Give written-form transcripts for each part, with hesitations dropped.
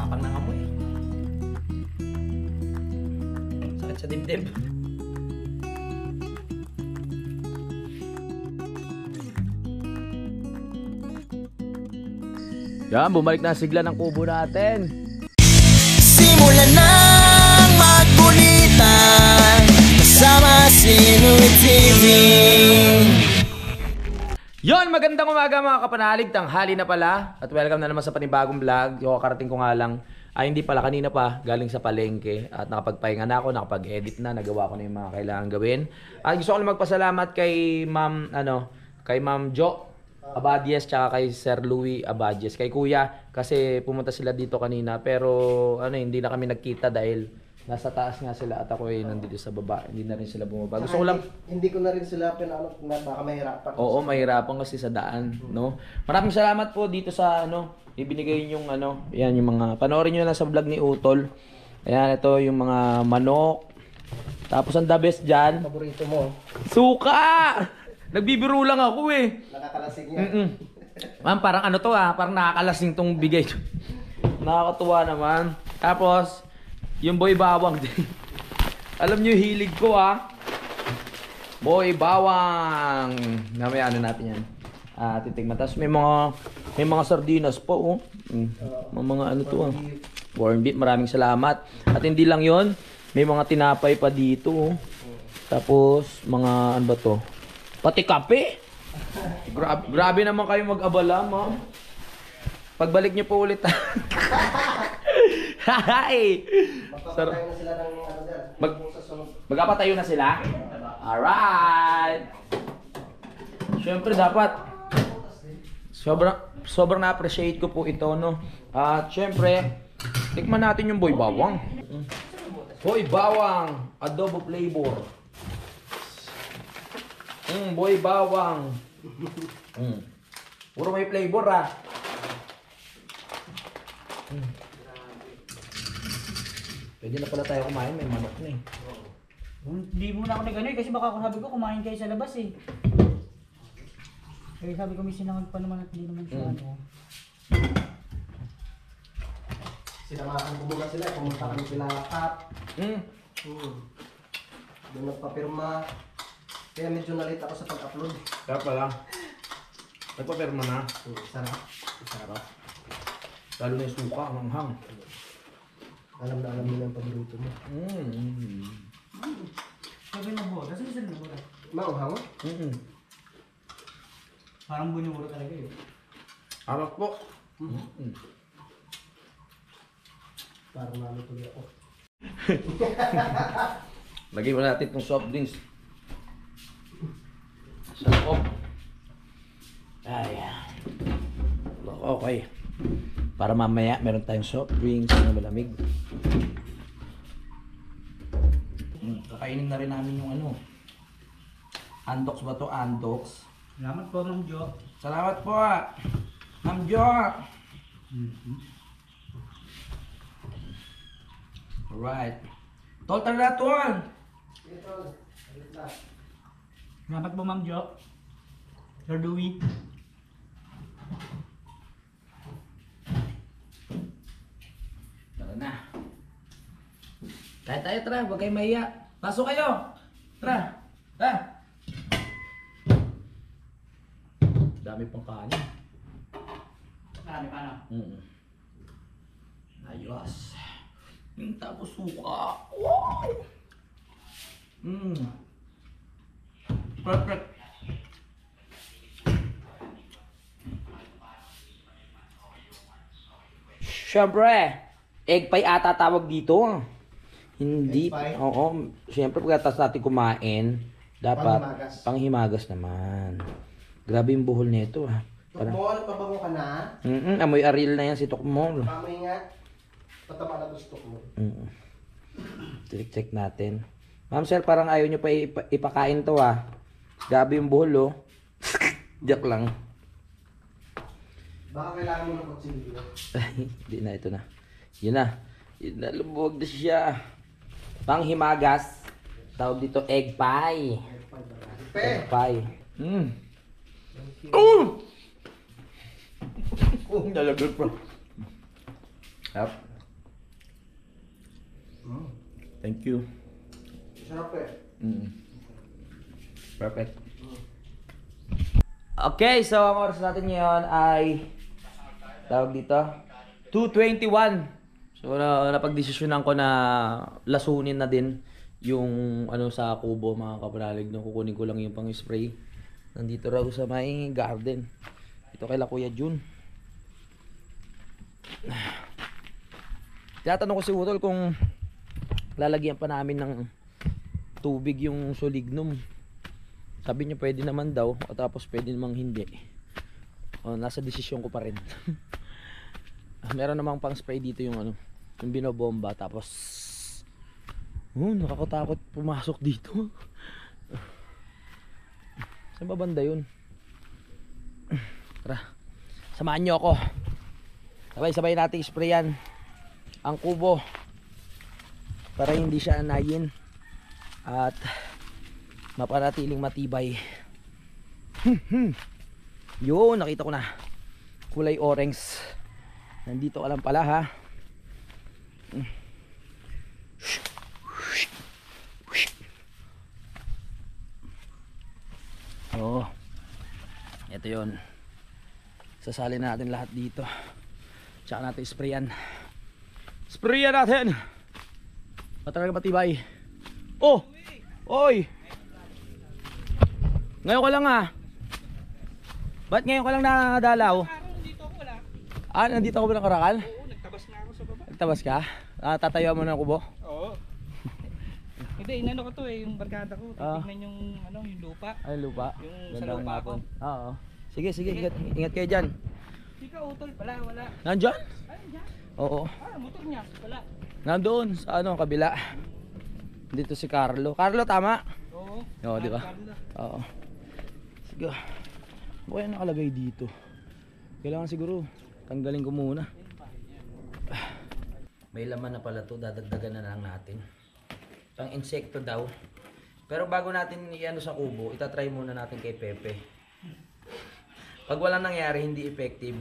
Tapang ng amoy. Sakit sa dibdib. Yan, bumalik na sigla ng kubo natin. Simulan ng magkulitan kasama si Louie TV. Yon, magandang umaga mga kapanalig, tanghali na pala. At welcome na naman sa panibagong vlog. Yung kakarating ko nga lang, ay hindi pala, kanina pa, galing sa palengke. At nakapagpahinga na ako, nakapag-edit na, nagawa ko na yung mga kailangan gawin. At gusto ko lang magpasalamat kay Ma'am Jo Abadies, tsaka kay Sir Louie Abadies, kay Kuya, kasi pumunta sila dito kanina. Pero hindi na kami nagkita dahil nasa taas nga sila at ako nandito sa baba. Hindi na rin sila bumaba. Gusto ko lang... Hindi ko na rin sila baka mahirapan. Oo, mahirapan kasi sa daan, no? Maraming salamat po dito sa ibinigay yung yan yung mga panoorin niyo na sa vlog ni Utol. Ayan, ito yung mga manok. Tapos ang the best diyan, Paborito mo. suka. Nagbibiro lang ako eh. Nakakalasing yan. Ma'am, parang parang nakakalasing tong bigay. Nakakatuwa naman. Tapos yung boy bawang din. Alam niyo hilig ko Boy bawang. Namaya natin yan. Titigman. Tapos may mga sardinas po mga corned beef. Maraming salamat. At hindi lang yon, may mga tinapay pa dito. Tapos mga ano ba to? Pati kape. Grabe naman kayo mag-abala, ma'am. Pagbalik niyo po ulit. Hi! Magpapatayo na sila ng Magpapatayo na sila? Alright! Siyempre dapat sobrang na-appreciate ko po ito, no? At siyempre, tikman natin yung boy bawang. Boy bawang, adobo flavor. Boy bawang. Puro may flavor Pwede na pala tayo kumain, may manok na eh. Hindi muna ako nag kasi baka sabi ko kumain kayo sa labas eh. Kaya sabi ko may sinangag pa naman at hindi naman siya Sinamahan ko muna sila. Pumunta kami sila Kap. Doon nagpapirma. Kaya medyo nalit ako sa pag-upload. Kaya pala. Nagpapirma na. Sarap. Sarap. Lalo na yung suka, manghang. Alam na alam nila yung paborito mo. Sabi na bola, kasi sila na bola. Maunghang? Parang bunyo talaga yun. Amak po. Parang nalutuloy ako. Lagyan mo natin itong soft drinks. Sa loob. Okay. Para mamaya meron tayong soft drinks na malamig. Kakainin na rin namin yung Andox ba to? Andox. Salamat po, Ma'am Jo. Salamat po, Ma'am Jo. Alright. Tol, tara tol. Salamat po, Ma'am Jo. Sir Louie. Tara na. Tayo, tara. Huwag kayo mahiya. Pasok kayo. Tara. Tara. Dami pang kanin. Paano? Ayos. Tapos suka. Wow! Perfect. Siyempre, egg pie ata tawag dito. Hindi. Egg pie? Oo. Siyempre, pagkatapos natin kumain, dapat Panghimagas. panghimagas naman. Grabe yung buhol nito Tukmol, pabango ka na. Amoy aril na yan si Tukmol. Pamoy nga. Patama na gusto ko. Check natin. Ma'am sir, parang ayaw nyo pa ipakain to Grabe yung buhol Joke lang. Baka kailangan mo ng kutsilyo. Hindi na, ito na. Yun na. Yun na, lubog na siya. Panghimagas. Tawag dito egg pie. Egg pie. Nalagod pa. Thank you. Sarap eh. Perfect. Okay, so ang oras natin ngayon ay tawag dito 2:21. So napagdesisyonan ko na lasunin na din yung ano sa kubo mga kapanalig, no, kukunin ko lang yung pang-spray. Nandito raw sa may garden. Ito kay Kuya Jun. Tinatanong ko si Utol kung lalagyan pa namin ng tubig yung Solignum. Sabi niya pwede naman daw, o tapos pwede namang hindi. O, nasa desisyon ko pa rin. Meron namang pang spray dito yung ano, yung binobomba, tapos nakakatakot pumasok dito. Saan ba banda yun? Tara, samahan nyo ako. Sabay-sabay natin sprayan ang kubo para hindi siya anayin at mapanatiling matibay. Yun, nakita ko na kulay orange. Nandito ka lang pala, ha. Oo, ito yun. Sasalin natin lahat dito, tsaka natin sprayan natin para matibay. Oh, oy, ngayon ka lang, ha. Ba't ngayon ka lang nadalaw? Dito ako wala. Nandito ako ba ng Karakal? Oo, nagtabas na ako sa baba. Nagtabas ka? Tatayo mo ng kubo? Oo. Hindi, inano ko to eh, yung barkada ko. Titignan yung ano, yung lupa. Ay, lupa. Yung sa Gandang lupa hapon. ko. Oo. Sige, ingat kayo dyan. Ikaw, utol pala, wala. Nandyan? Ay, dyan. Oo. Motor niya, wala. Nandoon sa ano, kabila. Dito si Carlo. Carlo, tama? Oo. Oo, di ba? Oo. Sige. Ano kaya nakalagay dito? Kailangan siguro tanggalin ko muna. May laman na pala to, dadagdagan na lang natin. Pang insekto daw. Pero bago natin i-ano sa kubo, itatry muna natin kay Pepe. Pag walang nangyari, hindi effective.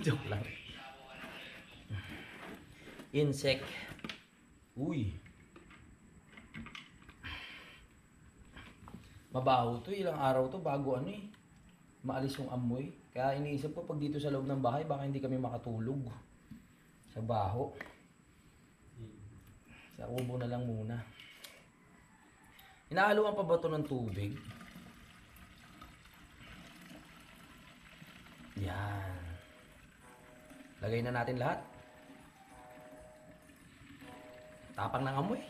Joke lang. Insect. Uy. Mabaho to, ilang araw to bago ano eh. Maalis yung amoy. Kaya iniisip ko pag dito sa loob ng bahay, baka hindi kami makatulog. Sa baho. Sa kubo na lang muna. Inahaluan pa ba ito ng tubig? Yan. Lagay na natin lahat. Tapang ng amoy.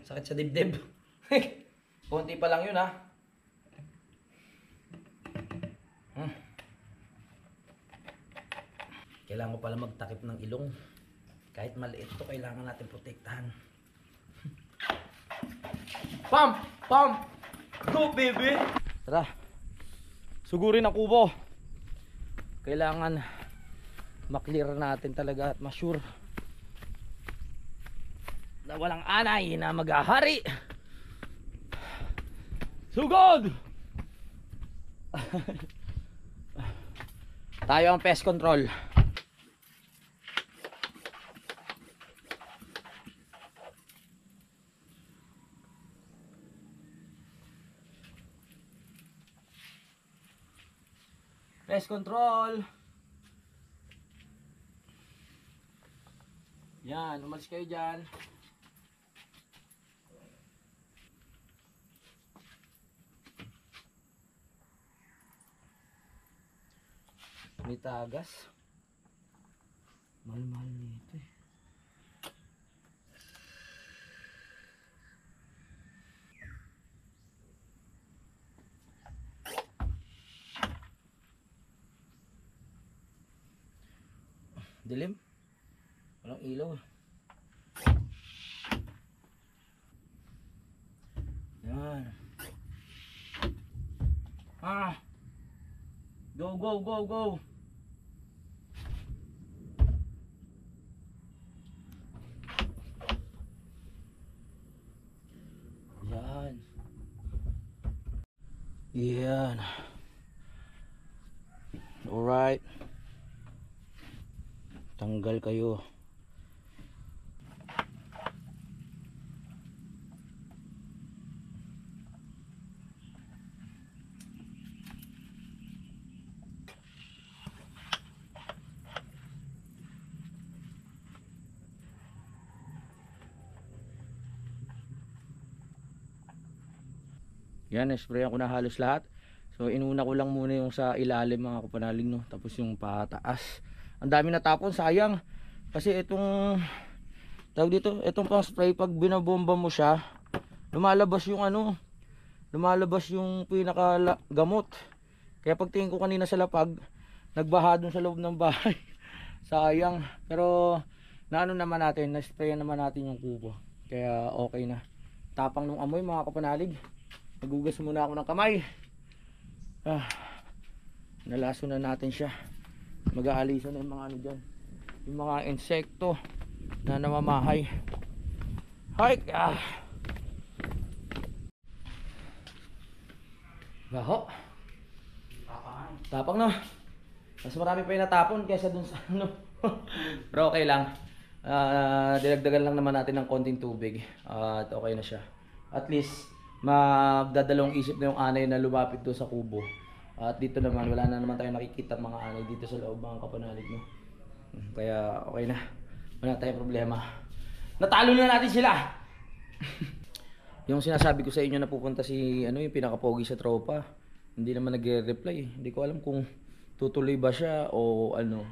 Sakit sa dibdib. Konti pa lang yun, ha. Kailangan ko pala magtakip ng ilong. Kahit maliit to, kailangan natin protektahan. Pam! Pam! Go, baby! Tara. Sugurin ang kubo. Kailangan maklear natin talaga at ma-sure na walang anay na maghahari. Sugod! Tayo ang pest control. Pest control. Yan, umalis kayo dyan. May tagas. Mahal-mahal nito eh. Dilim. Walang ilaw. Yan. Go, go, go, go. Yan. Yan. Alright. Tanggal kayo. Yan, sprayan ko na halos lahat. So inuna ko lang muna yung sa ilalim mga kapanalig, no. Tapos yung pataas. Ang dami natapon, sayang. Kasi itong tawag dito, itong pang spray pag binabomba mo siya, lumalabas yung ano, lumalabas yung pinaka gamot. Kaya pagtingin ko kanina sa lapag, nagbaha dun sa loob ng bahay. Sayang. Pero naano naman natin, na-sprayan naman natin yung kubo. Kaya okay na. Tapang nung amoy mga kapanalig. Nagugas muna ako ng kamay. Nalaso na natin siya. Mag-aalisan na yung mga ano dyan, yung mga insekto na namamahay. Hike! Baho. Tapang no. Mas marami pa yung natapon kaysa dun sa ano. Pero okay lang. Dinagdagan lang naman natin ng konting tubig. At okay na siya. At least magdadalawang isip na yung anay na lumapit doon sa kubo. At dito naman wala na naman tayo nakikita mga anay dito sa loob mga kapanalig, no? Kaya okay na, wala tayong problema. Natalo na natin sila. Yung sinasabi ko sa inyo na pupunta si ano, yung pinakapogi sa tropa, hindi naman nagre-reply eh. Hindi ko alam kung tutuloy ba siya o ano.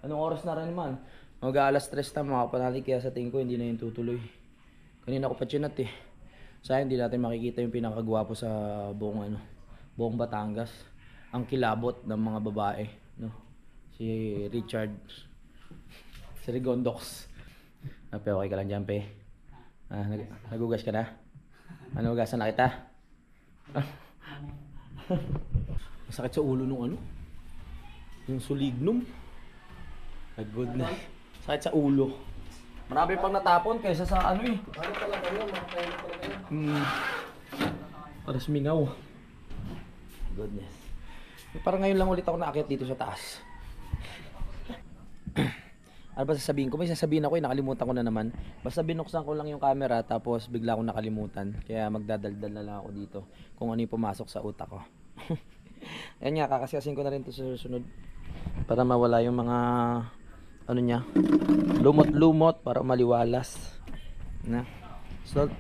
Anong oras na rin naman, mag-aalas 3 na mga kapanalig. Kaya sa tingin ko hindi na yung tutuloy. Kanina ko pa chinat eh. Sayang hindi natin makikita yung pinakagwapo sa buong Batangas. Ang kilabot ng mga babae, no? Si Richard. Si Rigondox. Pe, okay ka lang dyan, pe? Nagugas ka na? Ano, hugasan na kita? Masakit sa ulo nung ano? Yung sulignum. My goodness. Sakit sa ulo. Marami pang natapon kaysa sa ano eh. Ano talaga yun? Paras mingaw. Goodness. Parang ngayon lang ulit ako naakyat dito sa taas. Ano ba sasabihin ko? May sasabihin ako eh, nakalimutan ko na naman. Basta binuksan ko lang yung camera tapos bigla akong nakalimutan. Kaya magdadaldal na lang ako dito kung ano yung pumasok sa utak ko. Ayan nga, kakasyasin ko na rin ito sa susunod para mawala yung mga ano niya, lumot-lumot, para maliwalas na.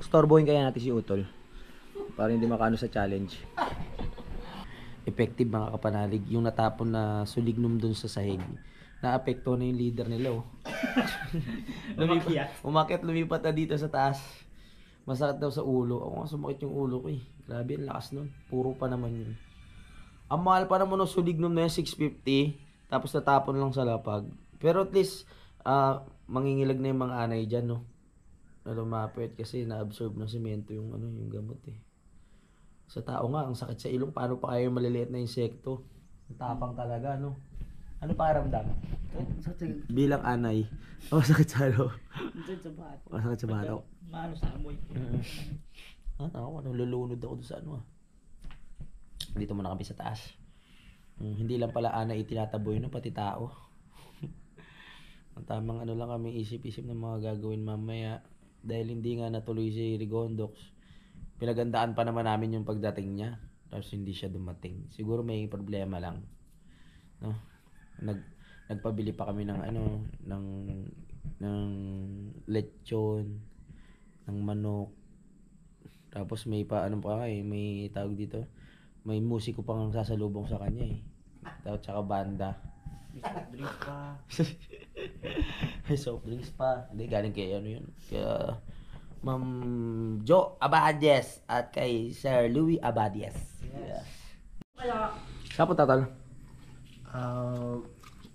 Storbohin kaya natin si Utol para hindi makano sa challenge. Effective mga kapanalig yung natapon na sulignum dun sa sahig. Naapekto na yung leader nila oh. Umakyat, lumipat na dito sa taas. Masakit daw sa ulo. Ako nga sumakit yung ulo ko eh. Grabe, ang lakas nun. Puro pa naman yun. Ang mahal pa naman ng sulignum na yung 650. Tapos natapon lang sa lapag. Pero at least mangingilag na yung mga anay dyan, no? Na lumapit kasi na-absorb ng semento yung ano, yung gamot eh. Sa tao nga, ang sakit sa ilong. Paano pa kayo maliliit na insekto? Tapang talaga, no? Ano pakiramdam? Bilang anay. Sakit sa ano? Sakit sa bato. Maano sa amoy. Ako, lulunod ako doon sa ano Dito muna kami sa taas. Hindi lang pala anay itinataboy, no? Pati tao. Ang tamang ano lang kami isip-isip ng mga gagawin mamaya. Dahil hindi nga natuloy si Rigondox. Pinagandaan pa naman namin yung pagdating niya. Tapos hindi siya dumating. Siguro may problema lang. No? Nagpabili pa kami ng ano, ng lechon, ng manok. Tapos may pa ano pa may tawag dito. May musiko pang sasalubong sa kanya eh. Tapos tsaka banda. May soft drinks pa. Hindi, galing kay ano yun. Kaya Ma'am Jo Abadies at kay Sir Louis Abadies. Yes. Saan po tatal?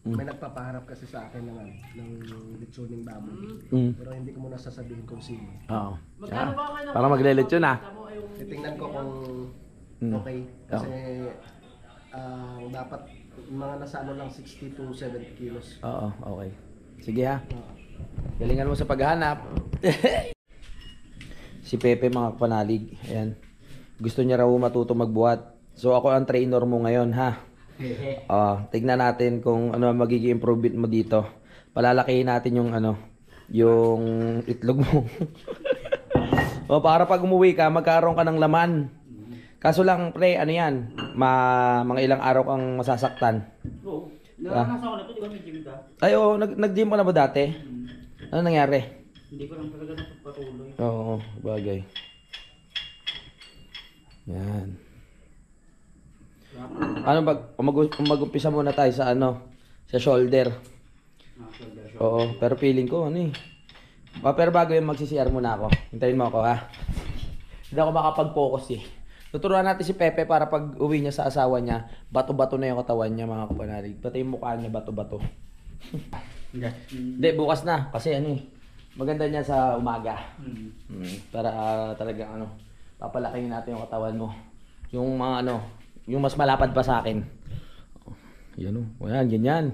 May nagpapaharap kasi sa akin ng lechoning baboy. Pero hindi ko muna sasabihin kung sino. Oo. Para maglelechon ah. Titingnan ko kung okay. Kasi dapat mga nasa ano lang 60 to 70 kilos. Oo, okay. Sige ha. Galingan mo sa paghahanap. Si Pepe mga kapanalig. Ayan. Gusto niya raw matuto magbuhat. So ako ang trainer mo ngayon ha. Tignan natin kung ano magiging improvement mo dito. Palalakihin natin yung ano, yung itlog mo. O para pag umuwi ka, magkaroon ka ng laman. Kaso lang, pre, ano yan? Mga ilang araw kang masasaktan. Oo. Naranasan ko na ito, di ba may gym ka? Ay, oo, nag-gym ka na ba dati? Ano nangyari? Hindi ko lang talaga napagpatuloy. Oo, bagay. Yan. Ano mag-umpisa muna tayo sa ano? Sa shoulder. Oo, pero feeling ko ano eh. Pero bago yung magsi-CR muna ako. Hintayin mo ako ha. Hindi ako makapag-focus eh. Tuturuan natin si Pepe para pag uwi niya sa asawa niya, bato-bato na yung katawan niya mga kapanalig. Pati yung mukha niya bato-bato. Hindi, bukas na. Kasi ano eh. Maganda niya sa umaga. Para talagang ano, papalakihin natin yung katawan mo. Yung mga ano, yung mas malapad pa sa akin. Yan o. Ayan, ganyan.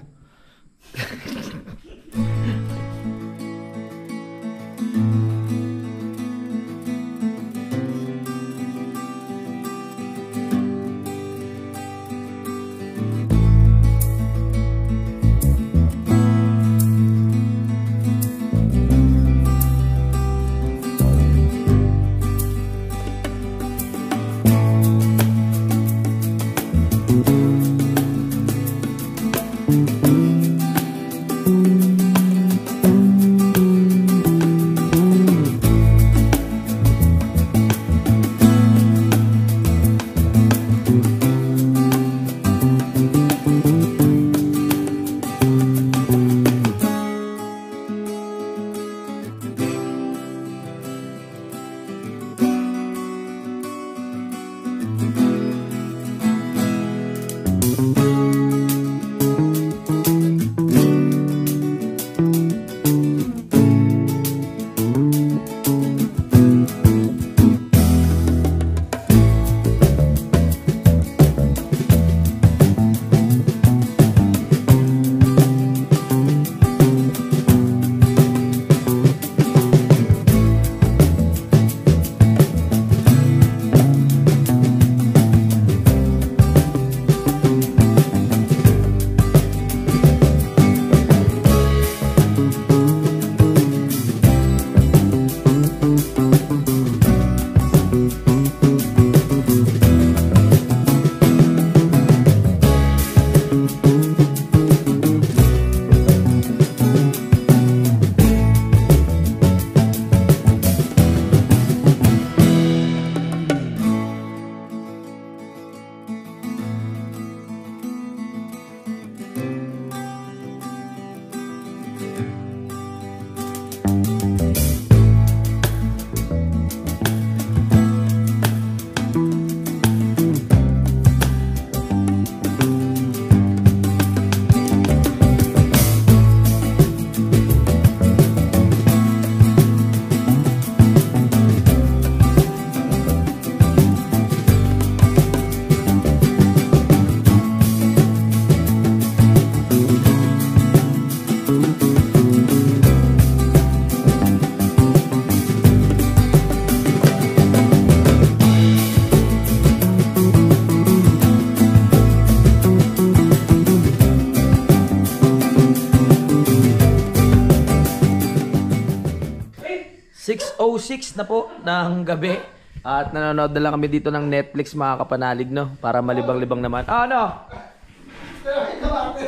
.06 na po ng gabi at nanonood na lang kami dito ng Netflix mga kapanalig no para malibang-libang naman. Ano?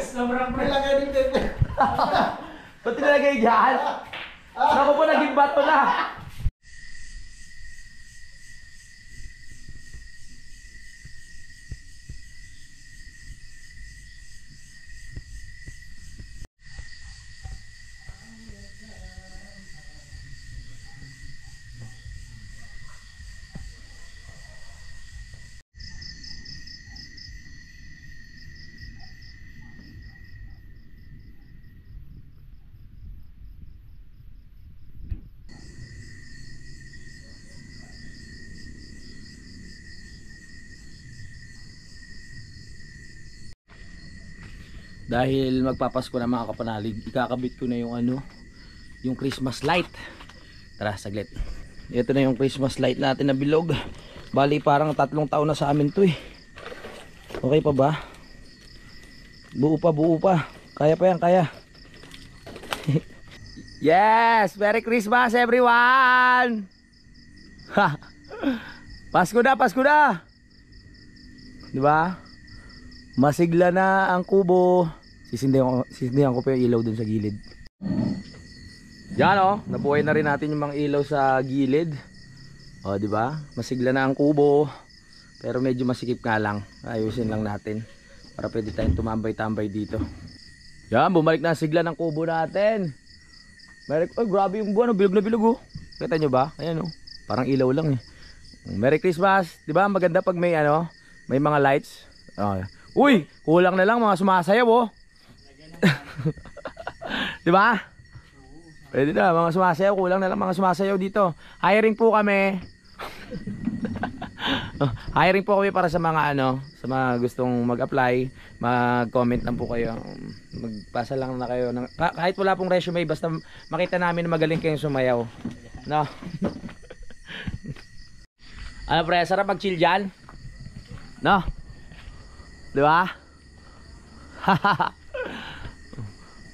Sobrang prelagay din din. Ba't tinalagay dyan? Naku po, naging bato na. Dahil magpapasko na mga kapanalig, ikakabit ko na yung ano, yung Christmas light. Tara, saglit. Ito na yung Christmas light natin na bilog. Bali parang 3 taon na sa amin to eh. Okay pa ba? Buo pa, buo pa. Kaya pa yan, kaya. Yes! Merry Christmas everyone! Ha! Pasko na, Pasko na! Diba? Masigla na ang kubo. Sisindihan ko pa yung ilaw dun sa gilid. Yan o, nabuhay na rin natin yung mga ilaw sa gilid. O, diba? Masigla na ang kubo. Pero medyo masikip nga lang. Ayusin lang natin. Para pwede tayong tumambay-tambay dito. Yan, bumalik na ang sigla ng kubo natin. Oh, grabe yung buwan, bilog na bilog oh. Kita nyo ba? Ayan oh. Parang ilaw lang eh. Merry Christmas. 'Di ba? Maganda pag may ano, may mga lights. Oh. Uy, kulang na lang mga sumasayaw oh. 'Di ba? Pwede na mga sumasayaw, kulang na lang mga sumasayaw dito. Hiring po kami. Hiring po kami para sa mga ano, sa mga gustong mag-apply, mag-comment lang po kayo. Magpasa lang na kayo ng, kahit wala pong resume, basta makita namin na magaling kayong sumayaw. No. Ano pre, sarap mag-chill diyan? No. 'Di ba?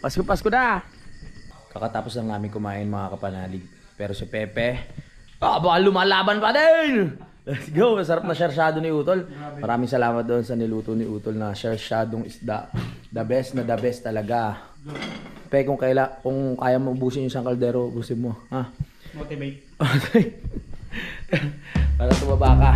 Pasko na. Kakatapos lang namin kumain mga kapanalig. Pero si Pepe, baka lumalaban pa din. Let's go, masarap na shersyado ni Utol. Maraming salamat doon sa niluto ni Utol na shersyadong isda. The best na the best talaga. Pe, kung kaya mo ubusin yung isang kaldero, ubusin mo. Ha? Motivate. Para tumaba ka.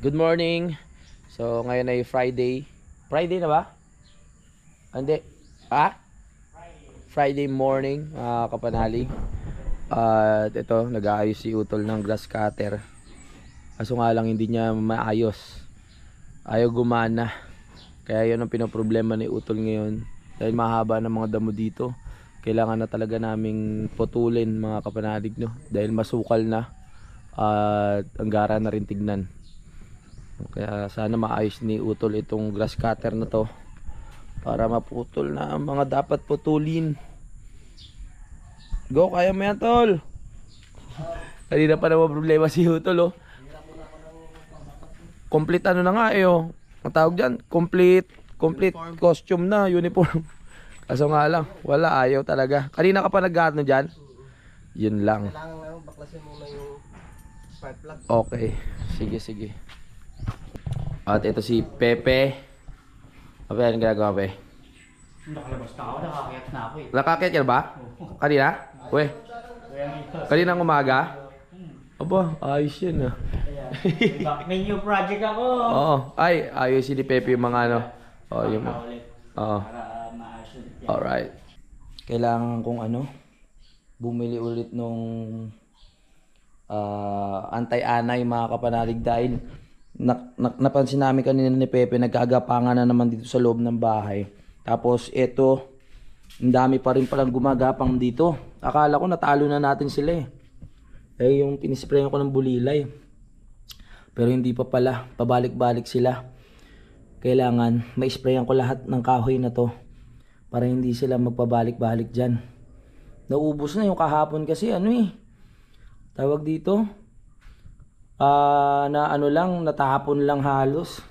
Good morning. So ngayon ay Friday. Friday na ba? Hindi. Friday morning, kapanalig. At ito, nag-aayos si Utol ng grass cutter. Kaso nga lang hindi niya maayos. Ayaw gumana. Kaya yun ang pinoproblema ni Utol ngayon. Dahil mahaba ng mga damo dito. Kailangan na talaga naming putulin mga kapanalig, no? Dahil masukal na. At ang gara na rin tignan. Kaya sana maayos ni Utol itong grass cutter na to para maputol na ang mga dapat putulin. Go, kaya mo yan Tol. Kanina pa naman problema si Utol oh. Complete ano na nga eh oh. Ang tawag dyan, complete costume na, uniform. Kaso nga lang, wala, ayaw talaga. Kanina ka pa nag-ano dyan? Yun lang. Kailangan baklasin muna yung spark plug. Okay, sige. At ito si Pepe. Apa yan ginagawa Pepe? Nakalabas na ako, nakakayat na ako eh. Nakakit ka ba? Kanina? Uwe. Kaninang umaga? Aba, ayos yan ah. May new project ako. Oo. Ay, ayos si Pepe yung mga ano. Oo, yung mga. Oo. Para maayos ulit yan. Alright. Kailangan kong ano, bumili ulit nung anti-anay mga kapanalig dahil napansin namin kanina ni Pepe nagkagapangan na naman dito sa loob ng bahay. Tapos ito, ang dami pa rin palang gumagapang dito. Akala ko natalo na natin sila eh. Eh yung pinisprayan ko ng bulilay. Pero hindi pa pala, pabalik-balik sila. Kailangan ma-sprayan ko lahat ng kahoy na to para hindi sila magpabalik-balik dyan. Naubos na yung kahapon kasi ano eh. Tawag dito. Na ano lang, natapon lang halos.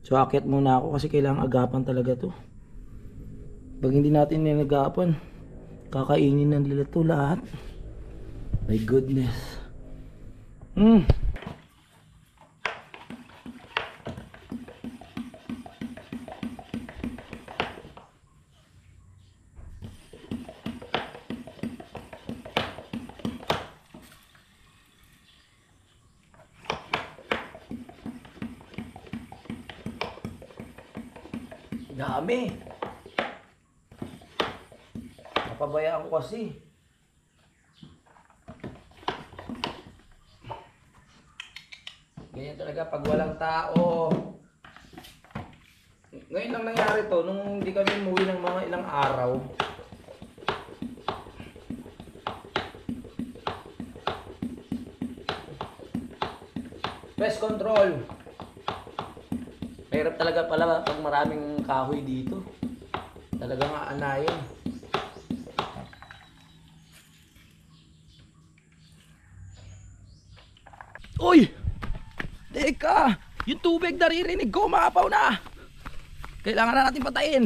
So akyat muna ako kasi kailangan agapan talaga to. Pag hindi natin ninagapan, kakainin na nila to lahat. My goodness. Dami. napabayaan ko kasi. Ganyan talaga pag walang tao. Ngayon lang nangyari to, nung hindi kami umuwi ng mga ilang araw. Pest control. Mahirap talaga pala pag maraming kahoy dito. Talagang aanayin. Uy! Teka! Yung tubig naririnig ko, umaapaw na! Kailangan na natin patayin.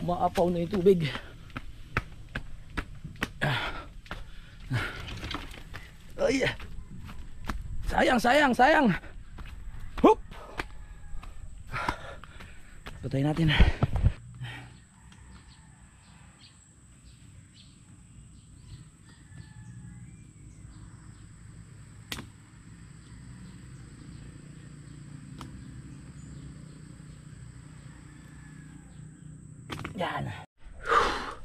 Umaapaw na yung tubig. Ay! Sayang! Hup! Patayin natin. Yan.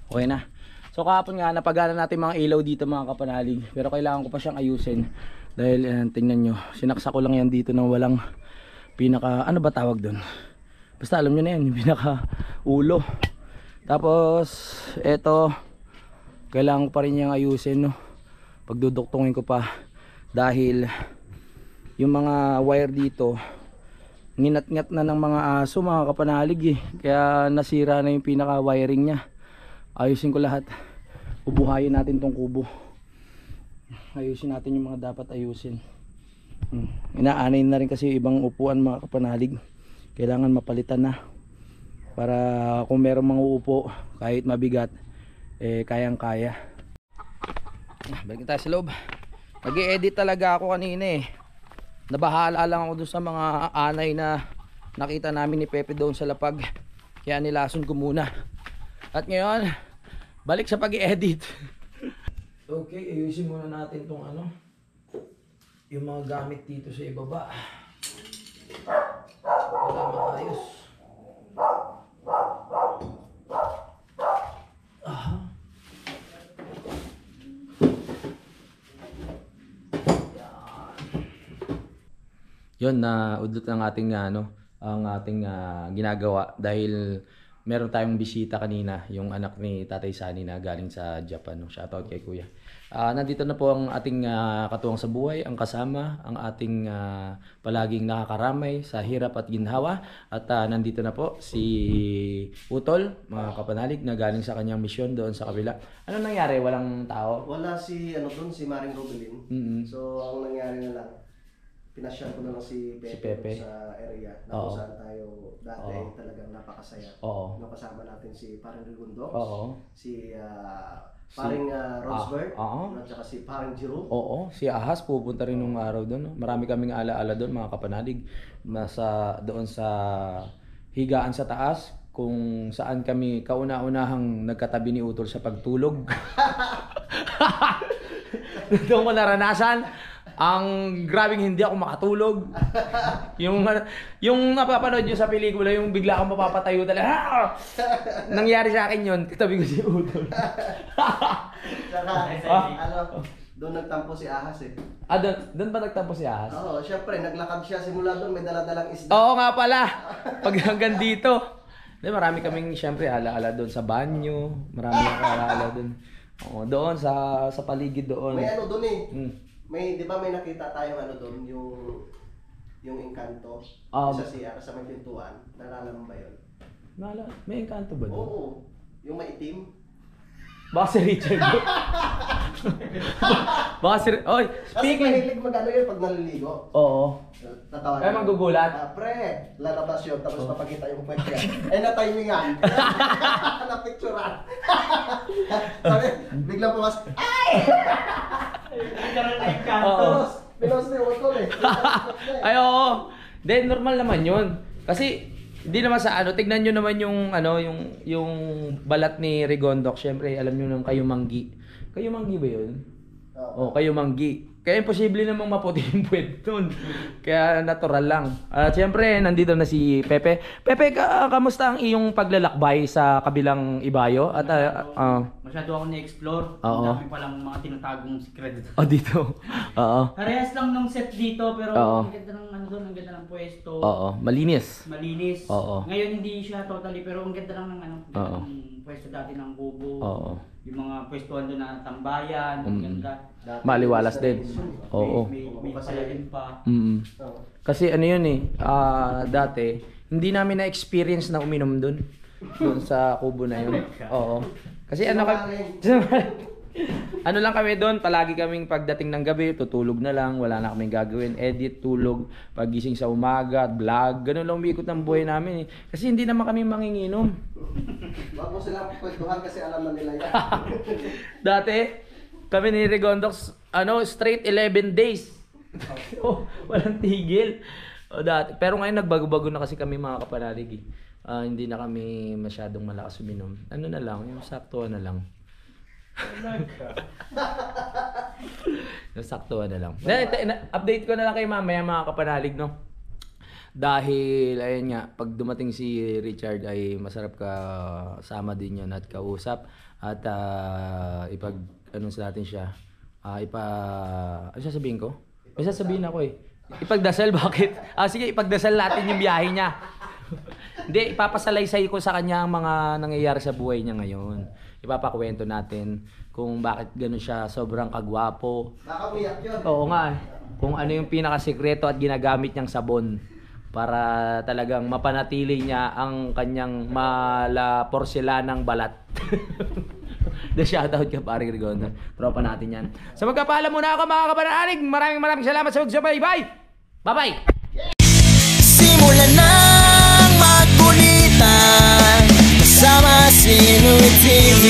Okay na. So kahapon nga napagana natin mga ilaw dito mga kapanalig. Pero kailangan ko pa siyang ayusin. Dahil tingnan nyo, sinaksa ko lang yan dito ng walang pinaka, ano ba tawag doon? Basta alam nyo na yan, yung pinaka ulo. Tapos eto, kailangan ko pa rin yung ayusin, no? Pagduduktungin ko pa. Dahil yung mga wire dito nginat-ngat na ng mga aso mga kapanalig eh. Kaya nasira na yung pinaka wiring nya. Ayusin ko lahat. Ubuhayin natin tong kubo. Ayusin natin yung mga dapat ayusin. Inaanay na rin kasi yung ibang upuan mga kapanalig. Kailangan mapalitan na. Para kung merong mga uupo kahit mabigat kayang kaya. Balik tayo sa loob. Nag-i-edit talaga ako kanina eh. Nabahala lang ako dun sa mga anay na nakita namin ni Pepe doon sa lapag. Kaya nilason ko muna. At ngayon, balik sa pag-i-edit. Okay, ayusin muna natin tong ano, yung mga gamit dito sa ibaba. Wala maayos. Yun na udlot ng ating ang ating ginagawa dahil meron tayong bisita kanina, yung anak ni Tatay Sani na galing sa Japan. No? Shoutout kay Kuya. Nandito na po ang ating katuwang sa buhay, ang kasama, ang ating palaging nakakaramay sa hirap at ginhawa. At nandito na po si Utol, mga kapanalig, na galing sa kanyang misyon doon sa kabila. Ano nangyari? Walang tao? Wala si doon, si Maring Robelin. So ang nangyari na lang, pinasyal ko na lang si Pepe, sa area na kung saan tayo dati talagang napakasaya. Kasama natin si Paring Rigundox, si Paring Rosberg, at saka si Paring Jiro. Si Ahas pupunta rin nung araw doon. Marami kaming alaala doon mga kapanalig. Nasa doon sa higaan sa taas kung saan kami kauna-unahang nagkatabi ni Utol sa pagtulog. Doon ko naranasan ang grabing hindi ako makatulog. yung napapanood nyo sa pelikula, yung bigla akong mapapatayo talaga. Nangyari sa akin yun, katabi ko si Utol. Doon nagtampo si Ahas eh. Doon ba nagtampo si Ahas? Oo, syempre naglakad siya simula doon, may dala-dalang isda. Oo nga pala. Pag hanggang dito. Marami kaming syempre alaala doon sa banyo. Marami akong alaala doon. Doon sa paligid doon. May doon eh. May, di ba may nakita tayong doon, yung Encanto sa CR, sa may pintuan. Nalala mo ba yun? May Encanto ba doon? Oo, yung maitim. Baka si Richard. Baka si... Oy, speaking... Kasi mahilig mag-ano yun pag naliligo. Oo. Tatawa Kaya magugulat? Pre, lalabas yun, tapos papakita yung puwet niya. Na-timingan. Na-picturean. Sabi, biglang pumas, ay! Nagkaroon na yung kanto. Pinost ni Utol eh. Ay, oo. Then, normal naman yun. Kasi, hindi naman sa tignan nyo naman yung balat ni Rigondox. Syempre, alam nyo nung Kayumanggi. Kayumanggi ba yun? Oo, Kayumanggi. Kaya imposible namang maputi yung puwet nun. Kaya natural lang. At siyempre, nandito na si Pepe. Pepe, kamusta ang iyong paglalakbay sa kabilang Ibayo? At Masyado ako na-explore. Oo. Ang dami palang mga tinatagong secret. dito. Oo. Parehas lang ng set dito pero Oo. ang ganda ng ano doon, ang ganda ng pwesto. Oo, malinis. Malinis. Oo. Ngayon hindi siya totally pero ang ganda lang ng ano, ganda Oo. ng pwesto dati ng kubo. Oo. Yung mga pwestuhan doon na tambayan, ang ganda. Maliwalas din. Oo. May pasalain pa. Kasi ano yun eh, dati, hindi namin na-experience na uminom dun sa kubo na yun. Oo. Kasi ano ano lang kami doon, palagi kaming pagdating ng gabi, tutulog na lang, wala na kaming gagawin, edit, tulog, pagising sa umaga, vlog, ganun lang umiikot ng buhay namin eh. Kasi hindi naman kami manginginom. Wag mo silang kwentuhan kasi alam na nila yan. Dati, kami ni Rigondox, straight 11 days. Walang tigil. Dati. Pero ngayon nagbago-bago na kasi kami mga kapanalig eh. Hindi na kami masyadong malakas uminom. Ano na lang, yung saktuhan na lang. Yung saktuhan na lang. Update ko na lang kay mamaya mga kapanalig, no? Dahil, ayun nga, pag dumating si Richard ay masarap ka sama din yun at kausap. At ano sa natin siya, ano sasabihin ko? May sasabihin ako eh. Ipagdasal, bakit? Sige, ipagdasal natin yung biyahe niya. Hindi, ipapasalaysay ko sa kanya ang mga nangyayari sa buhay niya ngayon. Ipapakwento natin kung bakit gano'n siya sobrang kagwapo. Nakamiyak yun. Oo nga eh. Kung ano yung pinakasikreto at ginagamit niyang sabon para talagang mapanatili niya ang kanyang porselanang balat. The shoutout ka paring Rigondo. Tropa natin yan. So magkapaalam muna ako mga kapanalig. Maraming salamat sa magsabay. Bye! Bye-bye! Simulan ng magkulitan kasama si Inuit TV.